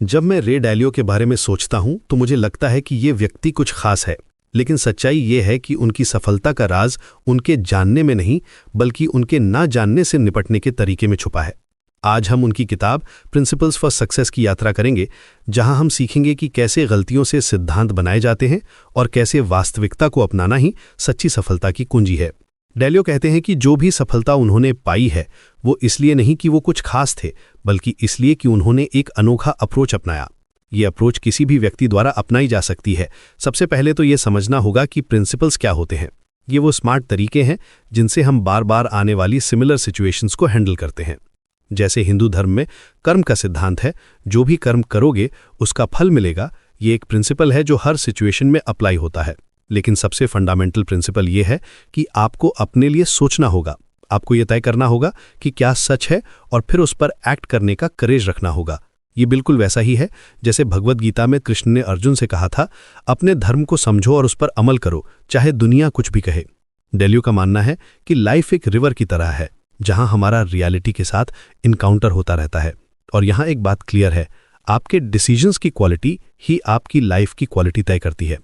जब मैं रे डालियो के बारे में सोचता हूं तो मुझे लगता है कि ये व्यक्ति कुछ खास है, लेकिन सच्चाई ये है कि उनकी सफलता का राज उनके जानने में नहीं बल्कि उनके ना जानने से निपटने के तरीके में छुपा है। आज हम उनकी किताब प्रिंसिपल्स फॉर सक्सेस की यात्रा करेंगे, जहां हम सीखेंगे कि कैसे गलतियों से सिद्धांत बनाए जाते हैं और कैसे वास्तविकता को अपनाना ही सच्ची सफलता की कुंजी है। डालियो कहते हैं कि जो भी सफलता उन्होंने पाई है वो इसलिए नहीं कि वो कुछ खास थे, बल्कि इसलिए कि उन्होंने एक अनोखा अप्रोच अपनाया। ये अप्रोच किसी भी व्यक्ति द्वारा अपनाई जा सकती है। सबसे पहले तो ये समझना होगा कि प्रिंसिपल्स क्या होते हैं। ये वो स्मार्ट तरीके हैं जिनसे हम बार बार आने वाली सिमिलर सिचुएशंस को हैंडल करते हैं। जैसे हिंदू धर्म में कर्म का सिद्धांत है, जो भी कर्म करोगे उसका फल मिलेगा। ये एक प्रिंसिपल है जो हर सिचुएशन में अप्लाई होता है। लेकिन सबसे फंडामेंटल प्रिंसिपल ये है कि आपको अपने लिए सोचना होगा। आपको ये तय करना होगा कि क्या सच है और फिर उस पर एक्ट करने का करेज रखना होगा। ये बिल्कुल वैसा ही है जैसे भगवद गीता में कृष्ण ने अर्जुन से कहा था, अपने धर्म को समझो और उस पर अमल करो, चाहे दुनिया कुछ भी कहे। डालियो का मानना है कि लाइफ एक रिवर की तरह है, जहां हमारा रियलिटी के साथ इनकाउंटर होता रहता है। और यहां एक बात क्लियर है, आपके डिसीजंस की क्वालिटी ही आपकी लाइफ की क्वालिटी तय करती है।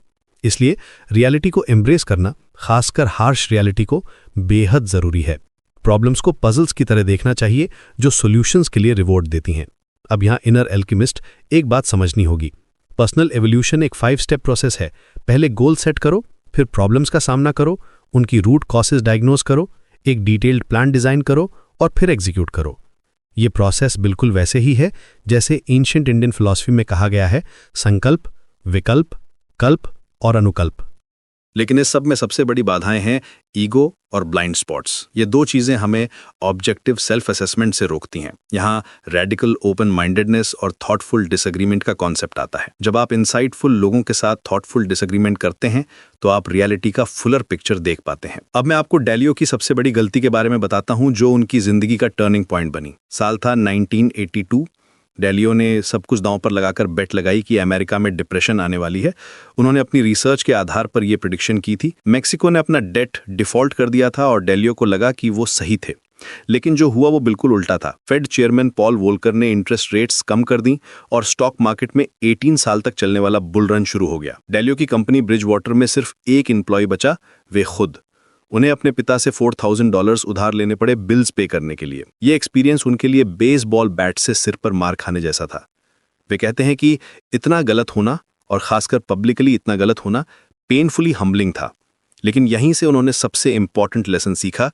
इसलिए रियलिटी को एम्ब्रेस करना, खासकर हार्श रियलिटी को, बेहद जरूरी है। प्रॉब्लम्स को पजल्स की तरह देखना चाहिए जो सॉल्यूशंस के लिए रिवॉर्ड देती हैं। अब यहाँ इनर एल्केमिस्ट एक बात समझनी होगी। पर्सनल एवोल्यूशन एक 5 स्टेप प्रोसेस है। पहले गोल सेट करो, फिर प्रॉब्लम्स का सामना करो, उनकी रूट कॉसेस डायग्नोज करो, एक डिटेल्ड प्लान डिजाइन करो और फिर एग्जीक्यूट करो। ये प्रोसेस बिल्कुल वैसे ही है जैसे एंशिएंट इंडियन फिलॉसफी में कहा गया है, संकल्प, विकल्प, कल्प और अनुकल्प। लेकिन इस सब में सबसे बड़ी बाधाएं हैं ईगो और ब्लाइंड स्पॉट्स। ये दो चीजें हमें ऑब्जेक्टिव सेल्फ असेसमेंट से रोकती हैं। यहाँ रेडिकल ओपन माइंडेडनेस और थॉटफुल डिसएग्रीमेंट का कॉन्सेप्ट आता है। जब आप इंसाइटफुल लोगों के साथ थॉटफुल डिसएग्रीमेंट करते हैं तो आप रियलिटी का फुलर पिक्चर देख पाते हैं। अब मैं आपको डालियो की सबसे बड़ी गलती के बारे में बताता हूं जो उनकी जिंदगी का टर्निंग पॉइंट बनी। साल था 1982। डालियो ने सब कुछ दांव पर लगाकर बेट लगाई कि अमेरिका में डिप्रेशन आने वाली है। उन्होंने अपनी रिसर्च के आधार पर यह प्रेडिक्शन की थी। मेक्सिको ने अपना डेट डिफॉल्ट कर दिया था और डालियो को लगा कि वो सही थे, लेकिन जो हुआ वो बिल्कुल उल्टा था। फेड चेयरमैन पॉल वोल्कर ने इंटरेस्ट रेट्स कम कर दी और स्टॉक मार्केट में 18 साल तक चलने वाला बुल रन शुरू हो गया। डालियो की कंपनी ब्रिज वाटर में सिर्फ एक एम्प्लॉय बचा, वे खुद। उन्हें अपने पिता से $4,000 उधार लेने पड़े बिल्स पे करने के लिए। ये एक्सपीरियंस उनके लिए बेसबॉल बैट से सिर पर मार खाने जैसा था। वे कहते हैं कि इतना गलत होना, और खासकर पब्लिकली इतना गलत होना, पेनफुली हम्बलिंग था। लेकिन यहीं से उन्होंने सबसे इंपॉर्टेंट लेसन सीखा,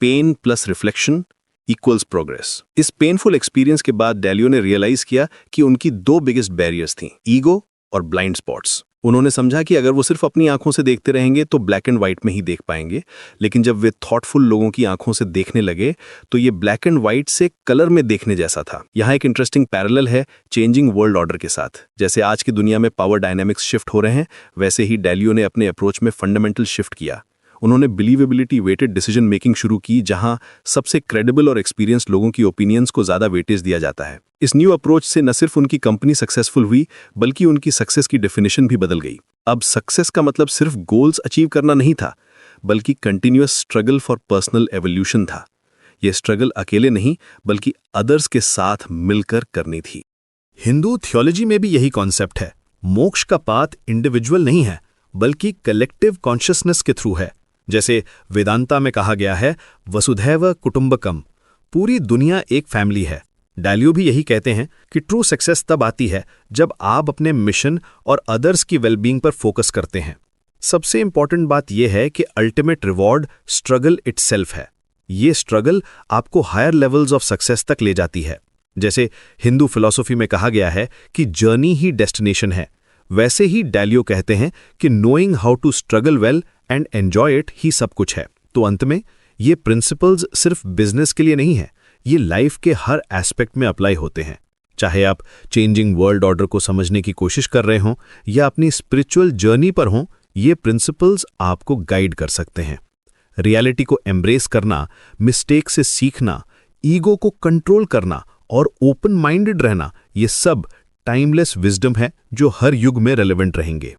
pain plus reflection equals progress. इस पेनफुल एक्सपीरियंस के बाद डालियो ने रियलाइज किया कि उनकी 2 बिगेस्ट बैरियर्स थीं, ईगो और ब्लाइंड स्पॉट्स। उन्होंने समझा कि अगर वो सिर्फ अपनी आंखों से देखते रहेंगे तो ब्लैक एंड व्हाइट में ही देख पाएंगे, लेकिन जब वे थॉटफुल लोगों की आंखों से देखने लगे तो ये ब्लैक एंड व्हाइट से कलर में देखने जैसा था। यहाँ एक इंटरेस्टिंग पैरेलल है चेंजिंग वर्ल्ड ऑर्डर के साथ। जैसे आज की दुनिया में पावर डायनामिक्स शिफ्ट हो रहे हैं, वैसे ही डालियो ने अपने अप्रोच में फंडामेंटल शिफ्ट किया। उन्होंने बिलीवेबिलिटी वेटेड डिसीजन मेकिंग शुरू की, जहां सबसे क्रेडिबल और एक्सपीरियंस लोगों की ओपिनियंस को ज्यादा वेटेज दिया जाता है। इस न्यू अप्रोच से न सिर्फ उनकी कंपनी सक्सेसफुल हुई, बल्कि उनकी सक्सेस की डेफिनेशन भी बदल गई। अब सक्सेस का मतलब सिर्फ गोल्स अचीव करना नहीं था, बल्कि continuous struggle for personal evolution था। यह स्ट्रगल अकेले नहीं बल्कि अदर्स के साथ मिलकर करनी थी। हिंदू थियोलॉजी में भी यही कॉन्सेप्ट है। मोक्ष का पाथ इंडिविजुअल नहीं है, बल्कि कलेक्टिव कॉन्शियसनेस के थ्रू है। जैसे वेदांता में कहा गया है, वसुधैव कुटुंबकम, पूरी दुनिया एक फैमिली है। डालियो भी यही कहते हैं कि ट्रू सक्सेस तब आती है जब आप अपने मिशन और अदर्स की वेलबींग पर फोकस करते हैं। सबसे इंपॉर्टेंट बात यह है कि अल्टीमेट रिवॉर्ड स्ट्रगल इटसेल्फ है। ये स्ट्रगल आपको हायर लेवल्स ऑफ सक्सेस तक ले जाती है। जैसे हिंदू फिलॉसफी में कहा गया है कि जर्नी ही डेस्टिनेशन है, वैसे ही डालियो कहते हैं कि knowing how to struggle well and enjoy it ही सब कुछ है। तो अंत में ये प्रिंसिपल्स सिर्फ बिजनेस के लिए नहीं है, ये लाइफ के हर एस्पेक्ट में अप्लाई होते हैं। चाहे आप चेंजिंग वर्ल्ड ऑर्डर को समझने की कोशिश कर रहे हों या अपनी स्पिरिचुअल जर्नी पर हों, ये प्रिंसिपल्स आपको गाइड कर सकते हैं। रियलिटी को एम्ब्रेस करना, मिस्टेक से सीखना, ईगो को कंट्रोल करना और ओपन माइंडेड रहना, ये सब टाइमलेस विजडम है जो हर युग में रेलेवेंट रहेंगे।